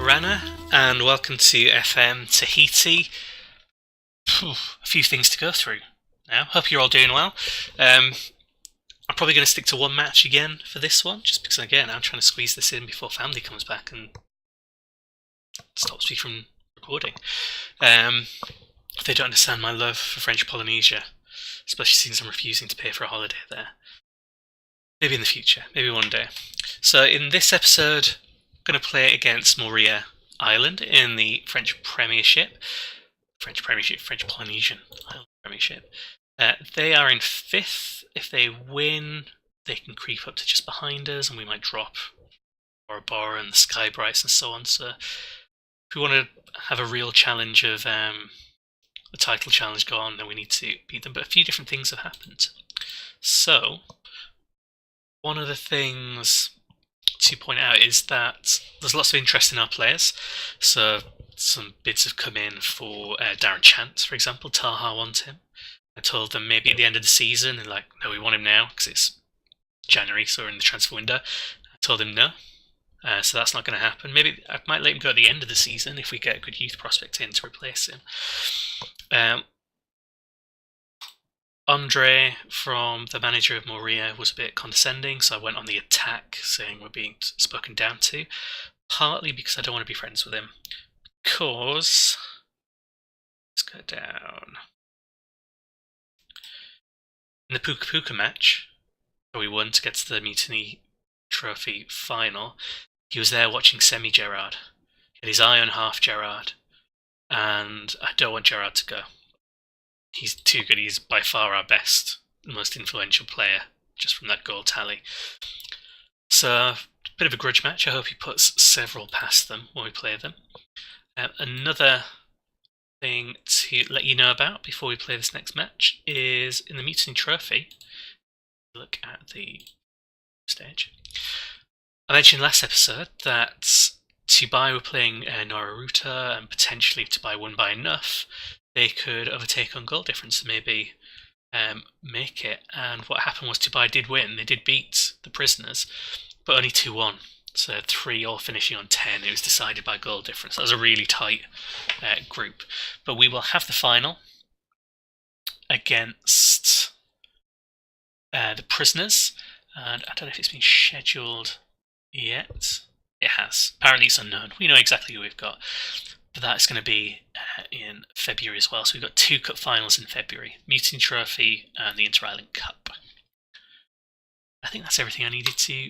Rana, and welcome to FM Tahiti. A few things to go through now. Hope you're all doing well. I'm probably going to stick to one match again for this one, just because, again, I'm trying to squeeze this in before family comes back and stops me from recording. If they don't understand my love for French Polynesia, especially since I'm refusing to pay for a holiday there. Maybe in the future, maybe one day. So in this episode, I'm going to play against Marquesas Island in the French Premiership. French Polynesian Island Premiership. They are in 5th. If they win, they can creep up to just behind us, and we might drop Bora Bora and the Sky Brights and so on. So if we want to have a real challenge of a title challenge go on, then we need to beat them. But a few different things have happened. So one of the things to point out is that there's lots of interest in our players. So some bids have come in for Darren Chant, for example. Taha wants him. I told them maybe at the end of the season, and like, no, we want him now because it's January, so we're in the transfer window. I told him no, so that's not going to happen. Maybe I might let him go at the end of the season if we get a good youth prospect in to replace him. Andre, from the manager of Moria, was a bit condescending, so I went on the attack, saying we're being spoken down to, partly because I don't want to be friends with him. Because, let's go down. In the Puka Puka match, where we won to get to the Mutiny Trophy final, he was there watching Semi-Gerard. He had his eye on half Gerard, and I don't want Gerard to go. He's too good. He's by far our best, most influential player, just from that goal tally. So, a bit of a grudge match. I hope he puts several past them when we play them. Another thing to let you know about before we play this next match is in the Mutiny Trophy. Look at the stage. I mentioned last episode that Tubai were playing Noraruta, and potentially if Tubai won by enough, they could overtake on goal difference and maybe make it. And what happened was Tubai did win. They did beat the Prisoners, but only 2-1. So 3 all finishing on 10. It was decided by goal difference. That was a really tight group. But we will have the final against the Prisoners. And I don't know if it's been scheduled yet. It has. Apparently it's unknown. We know exactly who we've got. But that's going to be in February as well. So we've got 2 cup finals in February. Mutiny Trophy and the Inter-Island Cup. I think that's everything I needed to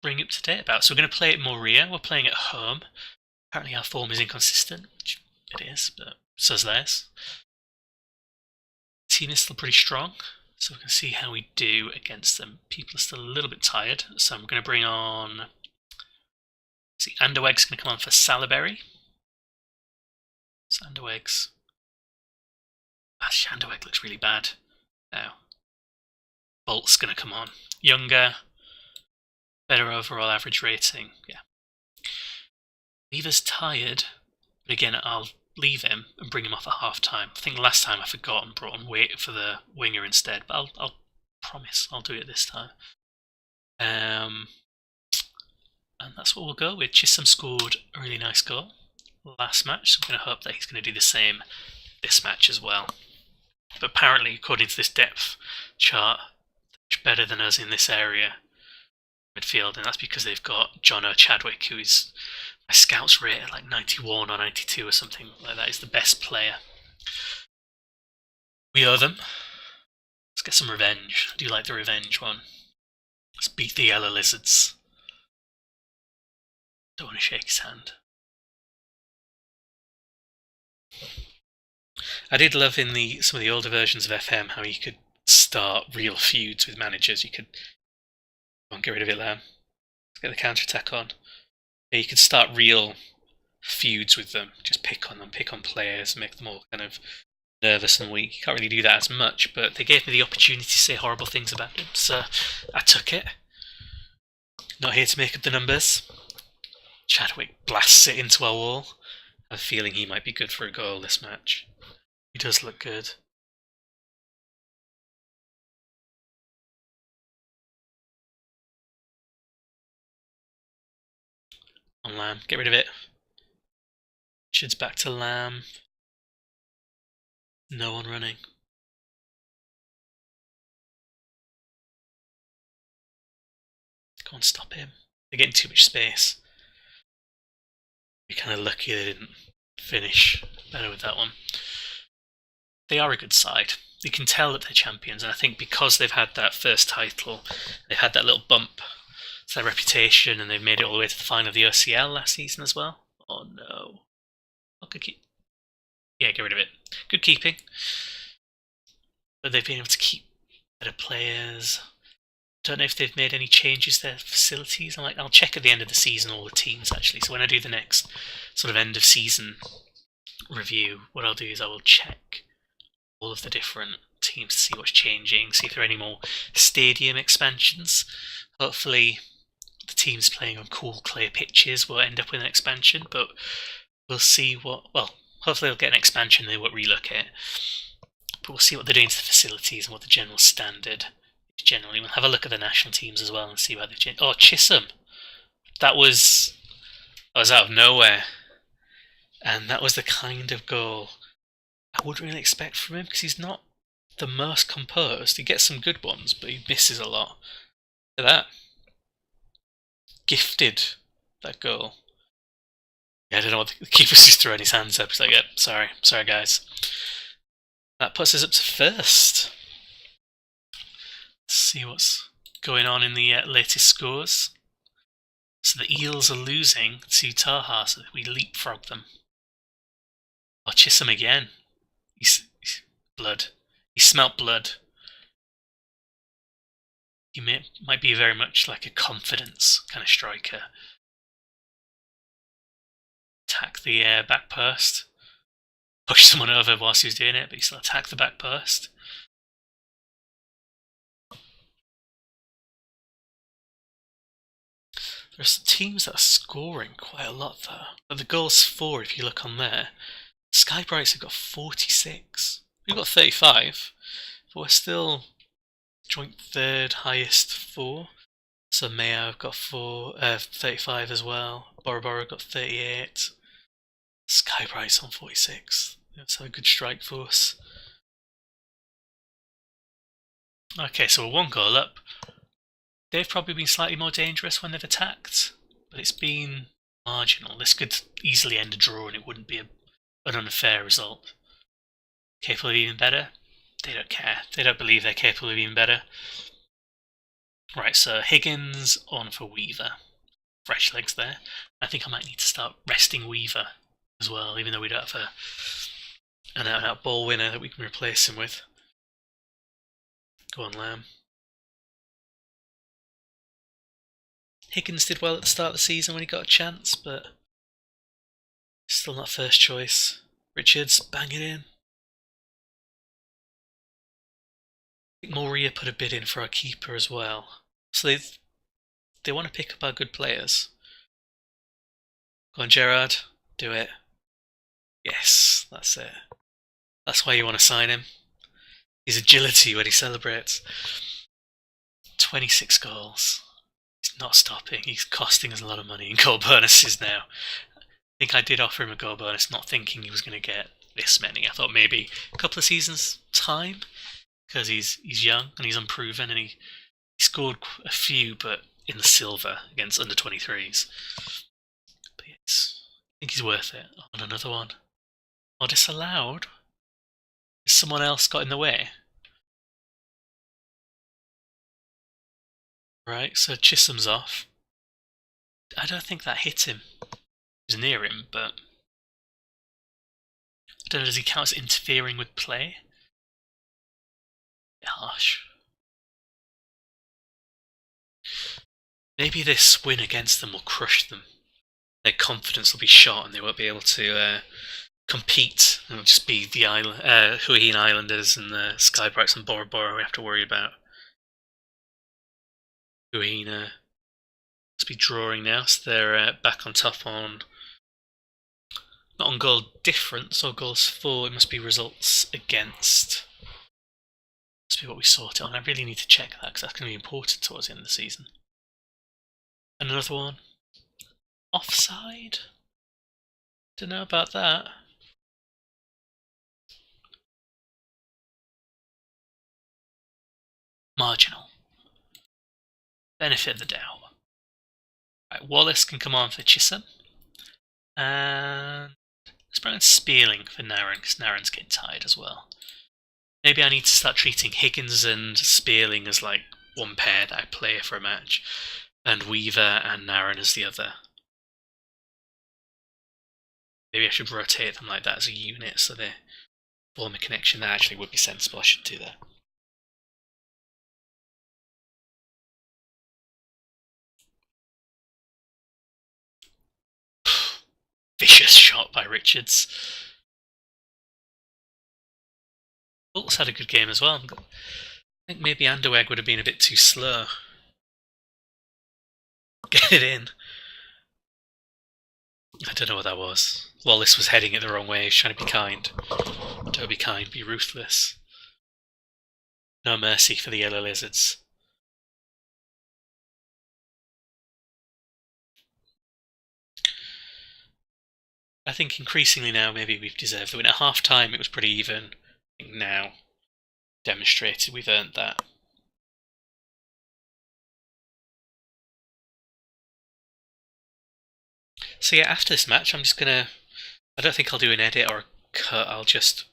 bring up to date about. So we're going to play at Moria. We're playing at home. Apparently our form is inconsistent, which it is, but so's theirs. The team is still pretty strong, so we can see how we do against them. People are still a little bit tired, so I'm going to bring on... See, Underweg's going to come on for Salaberry. Sanderwegs. Shanderweg looks really bad now. Bolt's going to come on. Younger, better overall average rating. Yeah. Lever's tired, but again, I'll leave him and bring him off at half time. I think last time I forgot and brought on Wait for the winger instead, but I'll promise I'll do it this time. And that's what we'll go with. Chisholm scored a really nice goal last match, so I'm going to hope that he's going to do the same this match as well. But apparently, according to this depth chart, they're better than us in this area midfield, and that's because they've got John O'Chadwick, who is my scouts rate at like 91 or 92 or something like that. He's the best player. We owe them. Let's get some revenge. I do like the revenge one. Let's beat the Yellow Lizards. Don't want to shake his hand. I did love in some of the older versions of FM how you could start real feuds with managers. You could... Don't get rid of it, Lamb. Let's get the counter-attack on. Yeah, you could start real feuds with them. Just pick on them, pick on players, make them all kind of nervous and weak. You can't really do that as much, but they gave me the opportunity to say horrible things about them, so I took it. Not here to make up the numbers. Chadwick blasts it into our wall. I have a feeling he might be good for a goal this match. He does look good. On Lamb, get rid of it. Richards back to Lamb. No one running. Go on, stop him. They're getting too much space. We're kind of lucky they didn't finish better with that one. They are a good side. You can tell that they're champions, and I think because they've had that first title, they've had that little bump to their reputation, and they've made it all the way to the final of the OCL last season as well. Oh no. Oh, good keep. Yeah, get rid of it. Good keeping. But they've been able to keep better players. Don't know if they've made any changes to their facilities. I'll check at the end of the season all the teams actually. So when I do the next sort of end of season review, what I'll do is I will check all of the different teams to see what's changing, see if there are any more stadium expansions. Hopefully the teams playing on cool clay pitches will end up with an expansion, but we'll see what, well, hopefully they'll get an expansion and they won't relocate. But we'll see what they're doing to the facilities and what the general standard is generally. We'll have a look at the national teams as well and see where they've changed. Oh, Chisholm! That was out of nowhere. And that was the kind of goal I wouldn't really expect from him, because he's not the most composed. He gets some good ones, but he misses a lot. Look at that. Gifted, that goal. Yeah, I don't know what the keeper's just throwing his hands up. He's like, yep, sorry guys. That puts us up to first. Let's see what's going on in the latest scores. So the Eels are losing to Taha, so we leapfrog them. Oh, Chisholm again. He's blood. He smelt blood. He might be very much like a confidence kind of striker. Attack the back post. Push someone over whilst he was doing it, but he still attacked the back post. There are some teams that are scoring quite a lot though. But the goals for, if you look on there, Skybrights have got 46. We've got 35, but we're still joint third highest 4. So Mayo have got 35 as well. Bora Bora got 38. Skybrights on 46. That's a good strike force. Okay, so we're 1 goal up. They've probably been slightly more dangerous when they've attacked, but it's been marginal. This could easily end a draw and it wouldn't be an unfair result. Capable of even better? They don't care. They don't believe they're capable of even better. Right, so Higgins on for Weaver. Fresh legs there. I think I might need to start resting Weaver as well, even though we don't have an out-and-out ball winner that we can replace him with. Go on, Lamb. Higgins did well at the start of the season when he got a chance, but still not first choice. Richards, bang it in. I think Moria put a bid in for our keeper as well. So they want to pick up our good players. Go on, Gerard, do it. Yes, that's it. That's why you want to sign him. His agility when he celebrates. 26 goals. He's not stopping. He's costing us a lot of money in goal bonuses now. I think I did offer him a goal bonus, not thinking he was going to get this many. I thought maybe a couple of seasons' time, because he's young and he's unproven, and he scored a few, but in the silver against under 23s. But yes, I think he's worth it. On another one. Or disallowed? Is someone else got in the way? Right, so Chisholm's off. I don't think that hit him. It was near him, but I don't know, does he count as interfering with play? A bit harsh. Maybe this win against them will crush them. Their confidence will be shot and they won't be able to compete. It'll just be the Huahine Islanders and the Skybrights and Bora Bora we have to worry about. Huahine must be drawing now, so they're back on top on, not on goal difference or goals for, it must be results against. Must be what we sort it on. I really need to check that because that's going to be important towards the end of the season. And another one. Offside? Don't know about that. Marginal. Benefit of the doubt. Right, Wallace can come on for Chisholm. And let's bring in Spearling for Naren, because Naren's getting tired as well. Maybe I need to start treating Higgins and Spearling as like one pair that I play for a match, and Weaver and Naren as the other. Maybe I should rotate them like that as a unit so they form a connection. That actually would be sensible. I should do that. Vicious shot by Richards. Bulls had a good game as well. I think maybe Anderweg would have been a bit too slow. Get it in. I don't know what that was. Wallace was heading it the wrong way. He was trying to be kind. Don't be kind, be ruthless. No mercy for the yellow lizards. I think increasingly now maybe we've deserved the win. At half time it was pretty even. I think now, demonstrated we've earned that. So yeah, after this match I'm just gonna... I don't think I'll do an edit or a cut, I'll just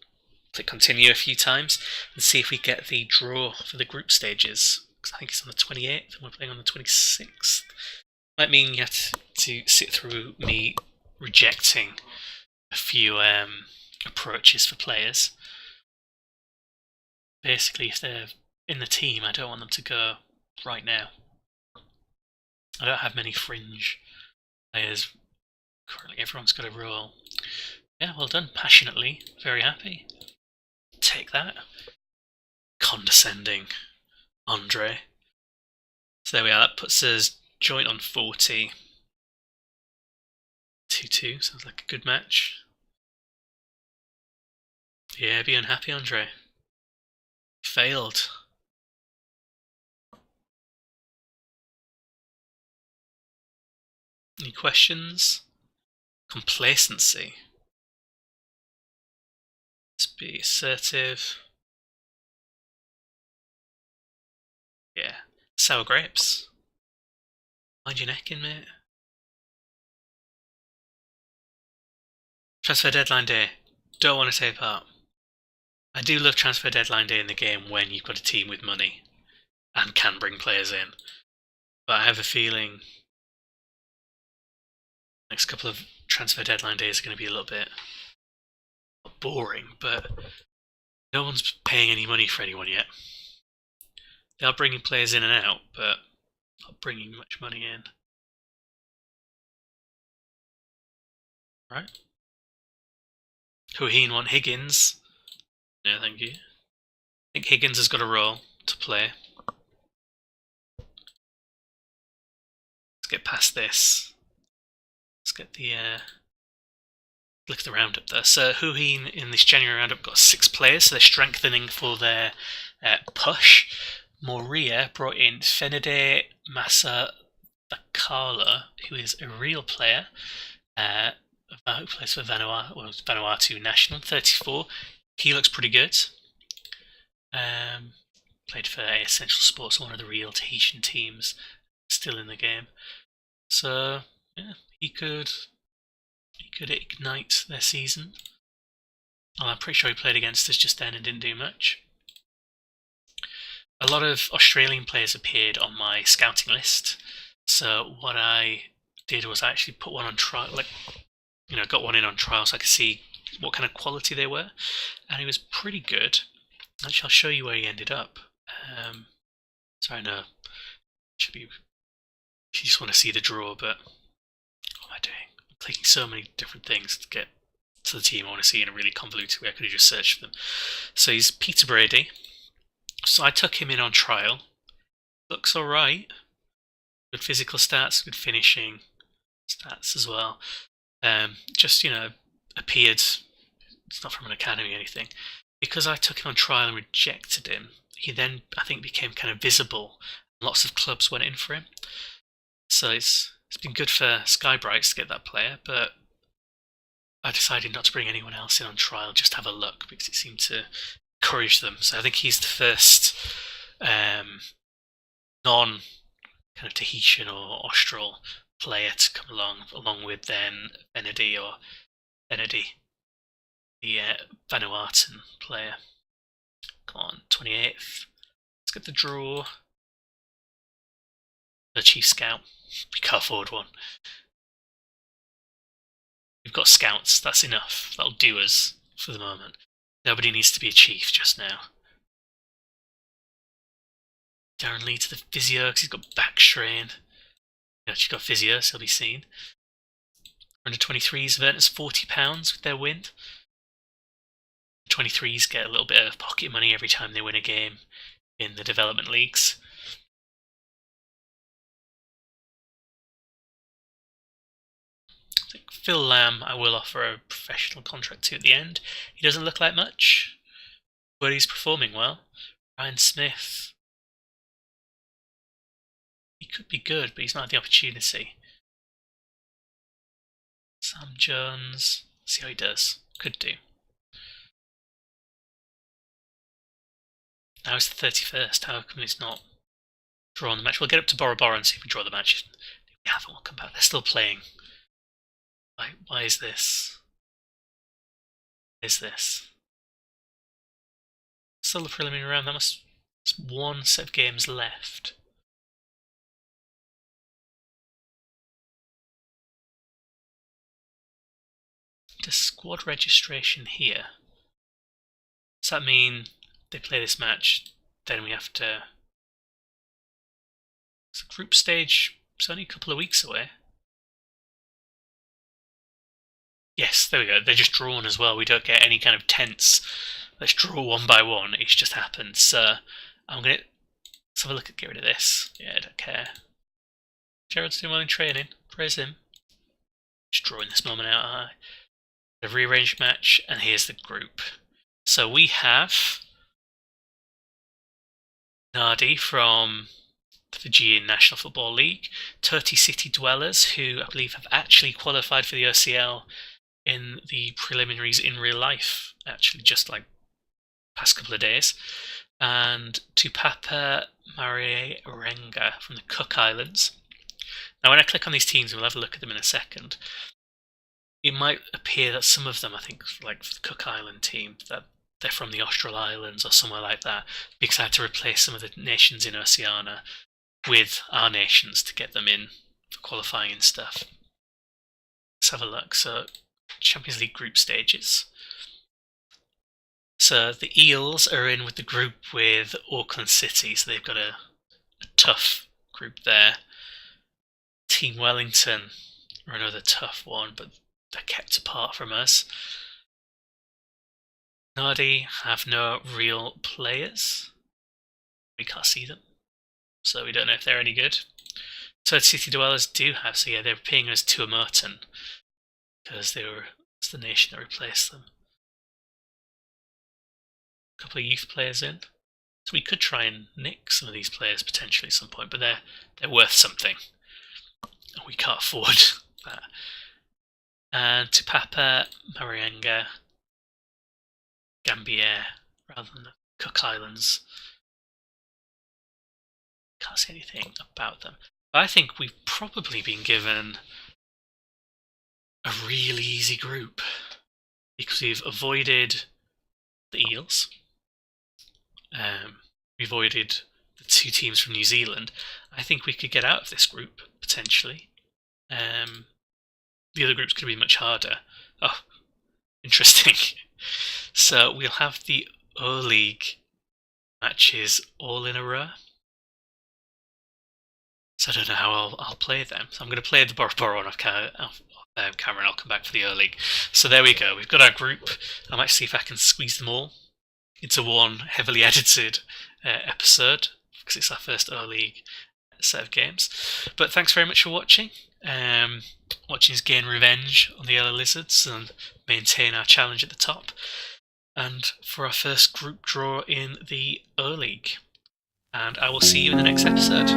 click continue a few times and see if we get the draw for the group stages. Because I think it's on the 28th and we're playing on the 26th. Might mean you have to sit through me rejecting a few approaches for players. Basically, if they're in the team, I don't want them to go right now. I don't have many fringe players. Currently, everyone's got a role. Yeah, well done. Passionately. Very happy. Take that. Condescending. Andre. So there we are. That puts us joint on 40. 2-2. Sounds like a good match. Yeah, be unhappy, Andre. Failed. Any questions? Complacency. Let's be assertive. Yeah. Sour grapes. Mind your neck in, mate. Transfer deadline day. Don't want to take part. I do love transfer deadline day in the game when you've got a team with money and can bring players in. But I have a feeling next couple of transfer deadline days are going to be a little bit boring, but no one's paying any money for anyone yet. They are bringing players in and out, but not bringing much money in. Right. Huheen want Higgins. No, thank you. I think Higgins has got a role to play. Let's get past this. Let's get the look at the roundup there. So Huheen in this January roundup got 6 players, so they're strengthening for their push. Moria brought in Fenide Massa Thakala, who is a real player, who plays for Vanuatu National, 34. He looks pretty good. Played for Essential Sports, one of the real Tahitian teams, still in the game. So yeah, he could ignite their season. Oh, I'm pretty sure he played against us just then and didn't do much. A lot of Australian players appeared on my scouting list, so what I did was I actually put one on trial, got one in on trial so I could see what kind of quality they were, and he was pretty good. Actually, I'll show you where he ended up. Sorry, no, you just want to see the draw, but what am I doing? I'm clicking so many different things to get to the team I want to see in a really convoluted way. I could have just searched for them. So he's Peter Brady. So I took him in on trial. Looks alright. Good physical stats, good finishing stats as well. Just, appeared, it's not from an academy or anything. Because I took him on trial and rejected him, he then, I think, became kind of visible. Lots of clubs went in for him. So it's been good for Skybrights to get that player, but I decided not to bring anyone else in on trial, just have a look, because it seemed to encourage them. So I think he's the first non kind of Tahitian or Austral player to come along with then Benedy, the Vanuatuan player. Come on, 28th. Let's get the draw. The Chief Scout. We can't afford one. We've got scouts, that's enough. That'll do us for the moment. Nobody needs to be a chief just now. Darren Lee to the physio because he's got back strain. She's got physio, so he'll be seen. Under 23s, Verton's £40 with their win. 23s get a little bit of pocket money every time they win a game in the development leagues. I think Phil Lamb I will offer a professional contract to at the end. He doesn't look like much, but he's performing well. Ryan Smith, he could be good, but he's not had the opportunity. Sam Jones, see how he does. Could do. Now it's the 31st. How come it's not drawing the match? We'll get up to Bora Bora and see if we draw the match. If we haven't, we'll come back. They're still playing. Why is this? Is this? Still the preliminary round. There's one set of games left. The squad registration here. Does that mean they play this match, then we have to... It's a group stage, it's only a couple of weeks away. Yes, there we go, they're just drawn as well, we don't get any kind of tense, let's draw one by one, it's just happened. So, let's have a look at, get rid of this. Yeah, I don't care. Gerald's doing well in training, praise him. Just drawing this moment out, aren't I? The rearranged match, and here's the group. So we have Nardi from the Fijian National Football League, Tahiti City Dwellers, who I believe have actually qualified for the OCL in the preliminaries in real life, actually just like past couple of days, and Tupapa Mariarenga from the Cook Islands. Now when I click on these teams, we'll have a look at them in a second, it might appear that some of them, I think like for the Cook Island team, that they're from the Austral Islands or somewhere like that, because I had to replace some of the nations in Oceania with our nations to get them in for qualifying and stuff. Let's have a look. So, Champions League group stages. So, the Eels are in with the group with Auckland City, so they've got a tough group there. Team Wellington are another tough one, but they're kept apart from us. Nardi have no real players. We can't see them, so we don't know if they're any good. Third City Dwellers do have, so yeah, they're paying us Tuamotun because it's the nation that replaced them. A couple of youth players in, so we could try and nick some of these players potentially at some point, but they're worth something, and we can't afford that. And Tupapa Marianga, Gambier, rather than the Cook Islands. Can't say anything about them. But I think we've probably been given a really easy group because we've avoided the Eels. We avoided the two teams from New Zealand. I think we could get out of this group, potentially. The other groups could be much harder. Oh, interesting. So we'll have the O-League matches all in a row. So I don't know how I'll play them. So I'm going to play the Bora Bora on off camera and I'll come back for the O-League. So there we go. We've got our group. I might see if I can squeeze them all into one heavily edited episode because it's our first O-League set of games. But thanks very much for watching. Watching us gain revenge on the Yellow Lizards and maintain our challenge at the top. And for our first group draw in the O-League. And I will see you in the next episode.